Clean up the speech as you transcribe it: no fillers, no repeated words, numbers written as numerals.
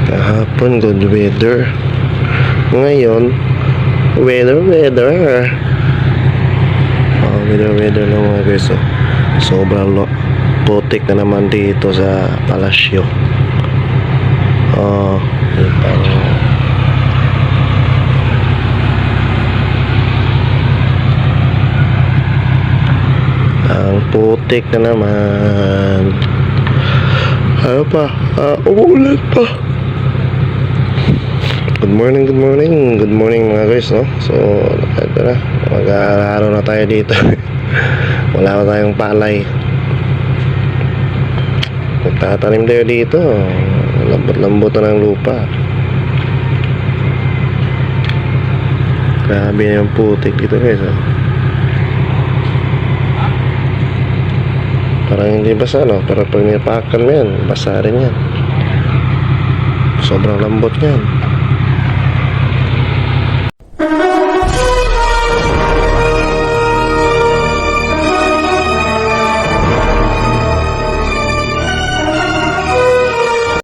Kahapon good weather, ngayon weather weather lang mga guys. Sobrang putik na naman dito sa palasyo. Ang putik na naman. Ano pa? Uulan pa. Good morning mga guys, no? So, ito na, mag-aaraw na tayo dito. Wala pa tayong palay. Magtatanim tayo dito. Lambot na ng lupa. Grabe na yung putik dito guys, Parang hindi basa, no? Pero pag nipakan mo yan, basa rin yan. Sobrang lambot yan.